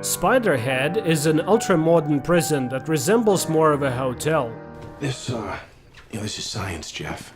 Spiderhead is an ultra-modern prison that resembles more of a hotel. This is science, Jeff.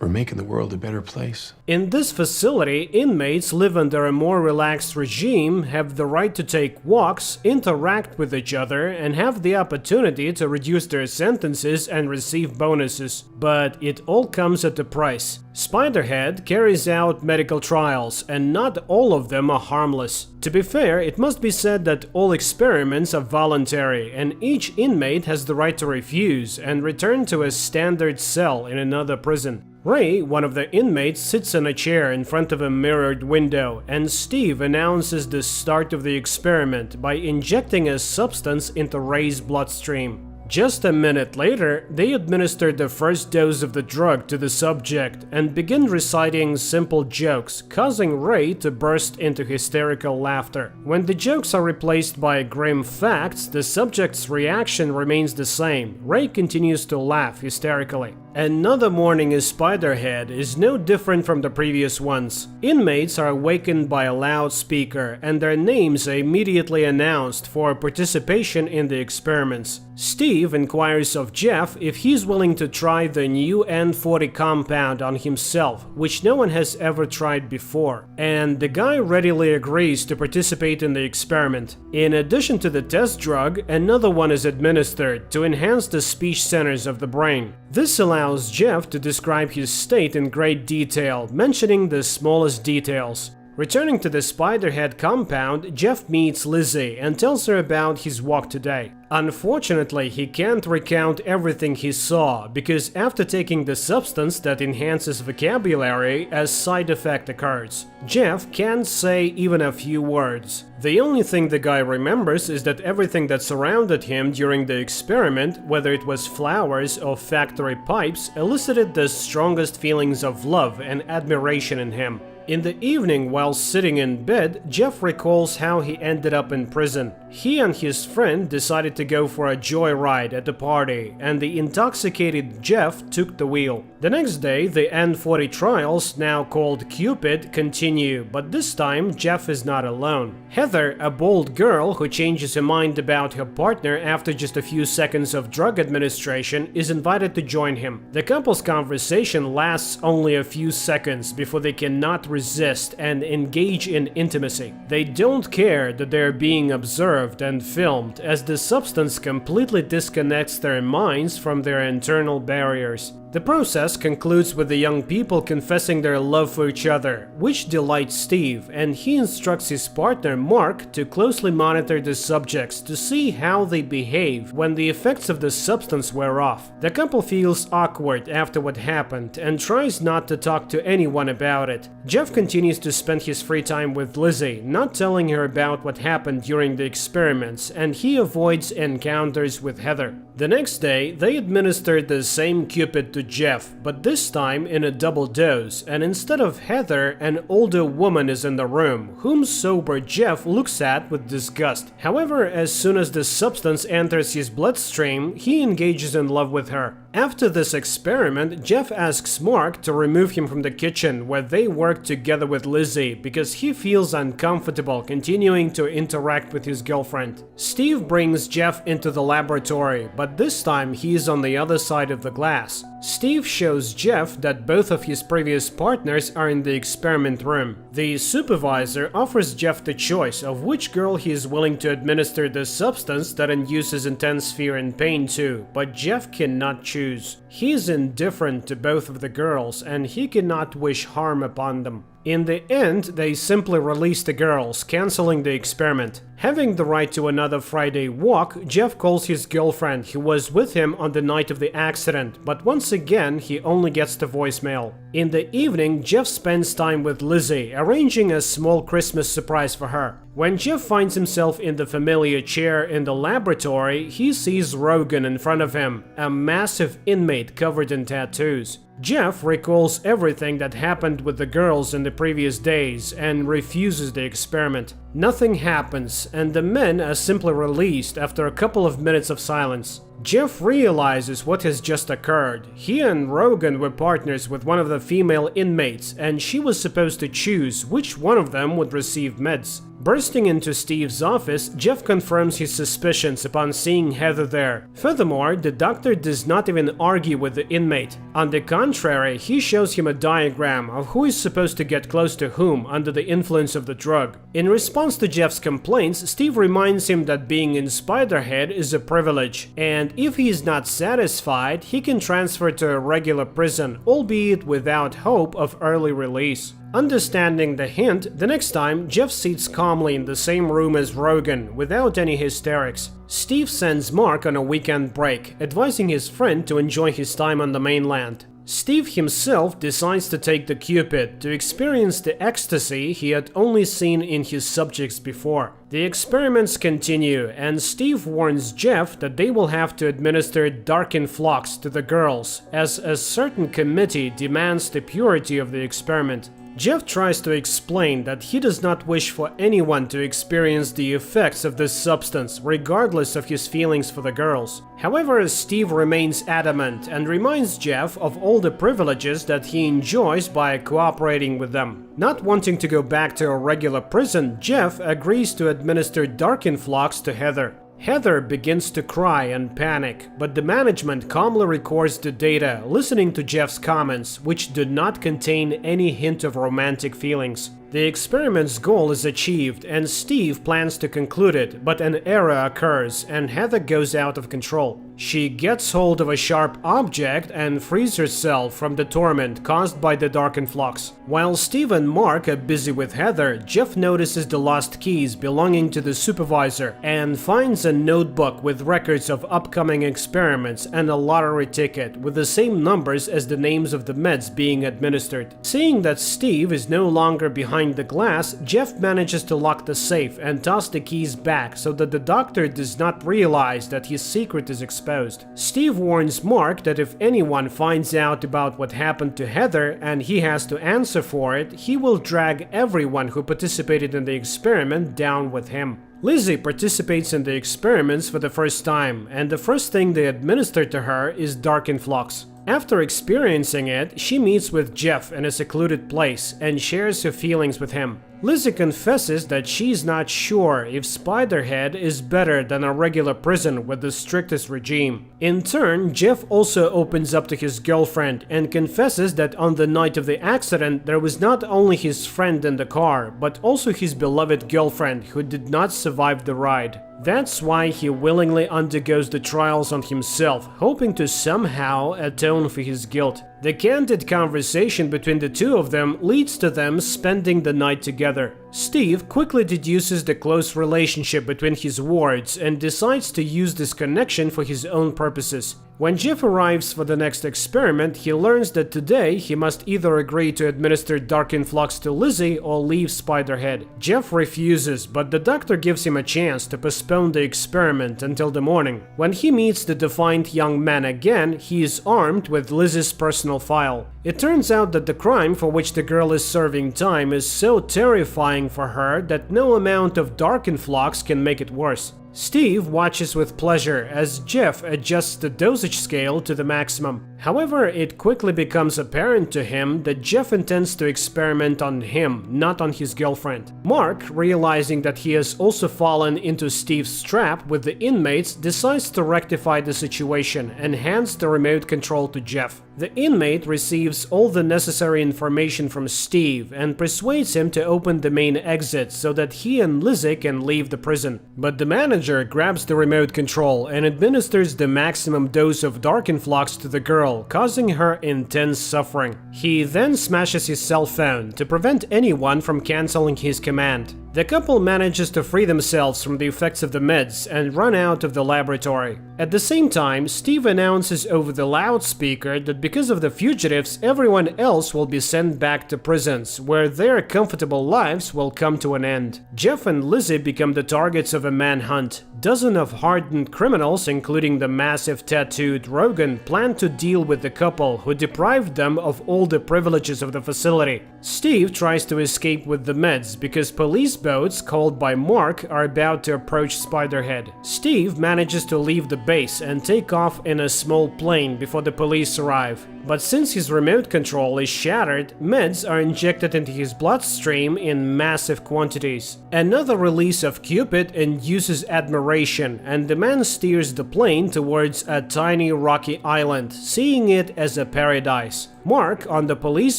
We're making the world a better place. In this facility, inmates live under a more relaxed regime, have the right to take walks, interact with each other, and have the opportunity to reduce their sentences and receive bonuses. But it all comes at a price. Spiderhead carries out medical trials, and not all of them are harmless. To be fair, it must be said that all experiments are voluntary, and each inmate has the right to refuse and return to a standard cell in another prison. Ray, one of the inmates, sits in a chair in front of a mirrored window, and Steve announces the start of the experiment by injecting a substance into Ray's bloodstream. Just a minute later, they administer the first dose of the drug to the subject and begin reciting simple jokes, causing Ray to burst into hysterical laughter. When the jokes are replaced by grim facts, the subject's reaction remains the same. Ray continues to laugh hysterically. Another morning in Spiderhead is no different from the previous ones. Inmates are awakened by a loudspeaker, and their names are immediately announced for participation in the experiments. Steve inquires of Jeff if he's willing to try the new N40 compound on himself, which no one has ever tried before, and the guy readily agrees to participate in the experiment. In addition to the test drug, another one is administered to enhance the speech centers of the brain. This allows Jeff to describe his state in great detail, mentioning the smallest details. Returning to the Spiderhead compound, Jeff meets Lizzie and tells her about his walk today. Unfortunately, he can't recount everything he saw, because after taking the substance that enhances vocabulary, a side effect occurs. Jeff can't say even a few words. The only thing the guy remembers is that everything that surrounded him during the experiment, whether it was flowers or factory pipes, elicited the strongest feelings of love and admiration in him. In the evening, while sitting in bed, Jeff recalls how he ended up in prison. He and his friend decided to go for a joyride at the party, and the intoxicated Jeff took the wheel. The next day, the N40 trials, now called Cupid, continue, but this time Jeff is not alone. Heather, a bold girl who changes her mind about her partner after just a few seconds of drug administration, is invited to join him. The couple's conversation lasts only a few seconds before they cannot resist and engage in intimacy. They don't care that they're being observed and filmed, as the substance completely disconnects their minds from their internal barriers. The process concludes with the young people confessing their love for each other, which delights Steve, and he instructs his partner Mark to closely monitor the subjects to see how they behave when the effects of the substance wear off. The couple feels awkward after what happened and tries not to talk to anyone about it. Jeff continues to spend his free time with Lizzie, not telling her about what happened during the experiments, and he avoids encounters with Heather. The next day, they administer the same Cupid to Jeff, but this time in a double dose, and instead of Heather, an older woman is in the room, whom sober Jeff looks at with disgust. However, as soon as the substance enters his bloodstream, he engages in love with her. After this experiment, Jeff asks Mark to remove him from the kitchen where they work together with Lizzie, because he feels uncomfortable continuing to interact with his girlfriend. Steve brings Jeff into the laboratory, but this time he is on the other side of the glass. Steve shows Jeff that both of his previous partners are in the experiment room. The supervisor offers Jeff the choice of which girl he is willing to administer the substance that induces intense fear and pain to, but Jeff cannot choose. He is indifferent to both of the girls, and he cannot wish harm upon them. In the end, they simply release the girls, canceling the experiment. Having the right to another Friday walk, Jeff calls his girlfriend who was with him on the night of the accident, but once again he only gets the voicemail. In the evening, Jeff spends time with Lizzie, arranging a small Christmas surprise for her. When Jeff finds himself in the familiar chair in the laboratory, he sees Rogan in front of him, a massive inmate covered in tattoos. Jeff recalls everything that happened with the girls in the previous days and refuses the experiment. Nothing happens, and the men are simply released after a couple of minutes of silence. Jeff realizes what has just occurred. He and Rogan were partners with one of the female inmates, and she was supposed to choose which one of them would receive meds. Bursting into Steve's office, Jeff confirms his suspicions upon seeing Heather there. Furthermore, the doctor does not even argue with the inmate. On the contrary, he shows him a diagram of who is supposed to get close to whom under the influence of the drug. In response to Jeff's complaints, Steve reminds him that being in Spiderhead is a privilege, and if he is not satisfied, he can transfer to a regular prison, albeit without hope of early release. Understanding the hint, the next time, Jeff sits calmly in the same room as Rogan, without any hysterics. Steve sends Mark on a weekend break, advising his friend to enjoy his time on the mainland. Steve himself decides to take the Cupid to experience the ecstasy he had only seen in his subjects before. The experiments continue, and Steve warns Jeff that they will have to administer dark influx to the girls, as a certain committee demands the purity of the experiment. Jeff tries to explain that he does not wish for anyone to experience the effects of this substance, regardless of his feelings for the girls. However, Steve remains adamant and reminds Jeff of all the privileges that he enjoys by cooperating with them. Not wanting to go back to a regular prison, Jeff agrees to administer dark influx to Heather. Heather begins to cry and panic, but the management calmly records the data, listening to Jeff's comments, which do not contain any hint of romantic feelings. The experiment's goal is achieved, and Steve plans to conclude it, but an error occurs, and Heather goes out of control. She gets hold of a sharp object and frees herself from the torment caused by the dark influx. While Steve and Mark are busy with Heather, Jeff notices the lost keys belonging to the supervisor and finds a notebook with records of upcoming experiments and a lottery ticket with the same numbers as the names of the meds being administered. Seeing that Steve is no longer behind the glass, Jeff manages to lock the safe and toss the keys back so that the doctor does not realize that his secret is exposed. Steve warns Mark that if anyone finds out about what happened to Heather and he has to answer for it, he will drag everyone who participated in the experiment down with him. Lizzie participates in the experiments for the first time, and the first thing they administer to her is dark influx. After experiencing it, she meets with Jeff in a secluded place and shares her feelings with him. Lizzie confesses that she's not sure if Spiderhead is better than a regular prison with the strictest regime. In turn, Jeff also opens up to his girlfriend and confesses that on the night of the accident there was not only his friend in the car, but also his beloved girlfriend who did not survive the ride. That's why he willingly undergoes the trials on himself, hoping to somehow atone for his guilt. The candid conversation between the two of them leads to them spending the night together. Steve quickly deduces the close relationship between his wards and decides to use this connection for his own purposes. When Jeff arrives for the next experiment, he learns that today he must either agree to administer dark influx to Lizzie or leave Spiderhead. Jeff refuses, but the doctor gives him a chance to postpone the experiment until the morning. When he meets the defiant young man again, he is armed with Lizzie's personal file. It turns out that the crime for which the girl is serving time is so terrifying for her that no amount of dark influx can make it worse. Steve watches with pleasure as Jeff adjusts the dosage scale to the maximum. However, it quickly becomes apparent to him that Jeff intends to experiment on him, not on his girlfriend. Mark, realizing that he has also fallen into Steve's trap with the inmates, decides to rectify the situation and hands the remote control to Jeff. The inmate receives all the necessary information from Steve and persuades him to open the main exit so that he and Lizzie can leave the prison. But the manager grabs the remote control and administers the maximum dose of dark influx to the girl, causing her intense suffering. He then smashes his cell phone to prevent anyone from canceling his command. The couple manages to free themselves from the effects of the meds and run out of the laboratory. At the same time, Steve announces over the loudspeaker that because of the fugitives, everyone else will be sent back to prisons, where their comfortable lives will come to an end. Jeff and Lizzie become the targets of a manhunt. Dozens of hardened criminals, including the massive tattooed Rogan, plan to deal with the couple, who deprived them of all the privileges of the facility. Steve tries to escape with the meds because police boats called by Mark are about to approach Spiderhead. Steve manages to leave the base and take off in a small plane before the police arrive. But since his remote control is shattered, meds are injected into his bloodstream in massive quantities. Another release of Cupid induces admiration, and the man steers the plane towards a tiny rocky island, seeing it as a paradise. Mark, on the police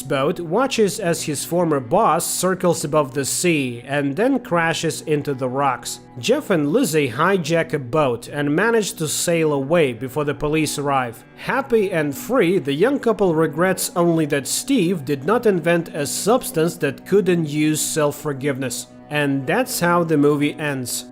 boat, watches as his former boss circles above the sea and then crashes into the rocks. Jeff and Lizzie hijack a boat and manage to sail away before the police arrive. Happy and free, the young couple regrets only that Steve did not invent a substance that could induce self-forgiveness. And that's how the movie ends.